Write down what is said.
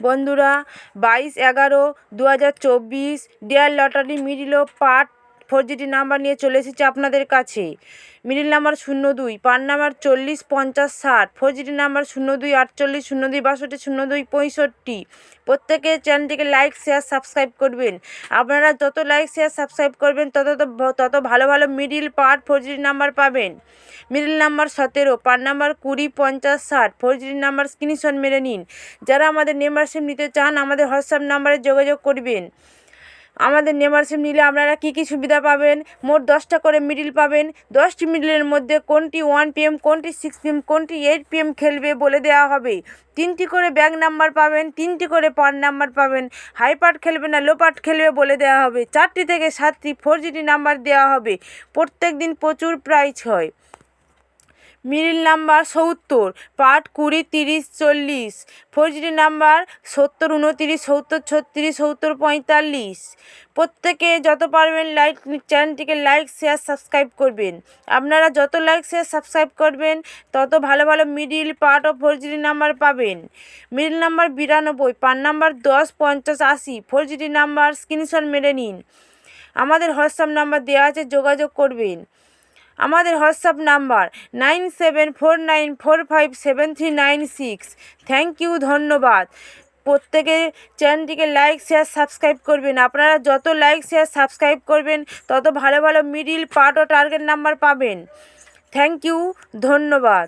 বন্ধুরা 22/11/2024 dear lottery middle part 4GT number নিয়ে চলে এসেছে আপনাদের কাছে। Middle number 02, part number 40 50 60, 4GT number 02 48 02 62 02 65। প্রত্যেকে চ্যানেলটিকে লাইক শেয়ার সাবস্ক্রাইব করবেন। আপনারা যত লাইক শেয়ার সাবস্ক্রাইব করবেন তত ভালো ভালো মিডল পার্ট 4GT নাম্বার পাবেন। Middle number 17, part number 20 50 60, 4GT number screenshot মেরে নিন। যারা আমাদের মেম্বারশিপ নিতে চান আমাদের হোয়াটসঅ্যাপ নাম্বারে যোগাযোগ করবেন। আমাদের মেম্বারশিপ নিলে আপনারা কী কী সুবিধা পাবেন? মোট 10টা করে মিডল পাবেন। 10টি মিডলের মধ্যে কোনটি 1 PM, কোনটি 6 PM, কোনটি 8 PM খেলবে বলে দেওয়া হবে। 3টি করে ব্যাক নাম্বার পাবেন, 3টি করে পার নাম্বার পাবেন। হাই পার্ট খেলবে না লো পার্ট খেলবে বলে দেওয়া হবে। 4টি থেকে 7টি 4GT নাম্বার দেওয়া হবে। প্রত্যেক দিন প্রচুর প্রাইজ হয়। Middle number 70, part 20 30 40, 4GT number 70 29 70 36 70 45। প্রত্যেকে যত পারবেন চ্যানেলটিকে লাইক শেয়ার সাবস্ক্রাইব করবেন। আপনারা যত লাইক শেয়ার সাবস্ক্রাইব করবেন তত ভালো ভালো মিডল পার্ট ও 4GT নাম্বার পাবেন। Middle number 92, part number 10 50 80, 4GT number screenshot মেরে নিন। আমাদের হোয়াটসঅ্যাপ নাম্বার দেওয়া আছে, যোগাযোগ করবেন। আমাদের হোয়াটসঅ্যাপ নাম্বার 9749457396। থ্যাংক ইউ, ধন্যবাদ। প্রত্যেকে চ্যানেলটিকে লাইক শেয়ার সাবস্ক্রাইব করবেন। আপনারা যত লাইক শেয়ার সাবস্ক্রাইব করবেন তত ভালো ভালো মিডল পার্ট ও টার্গেট নাম্বার পাবেন। থ্যাংক ইউ, ধন্যবাদ।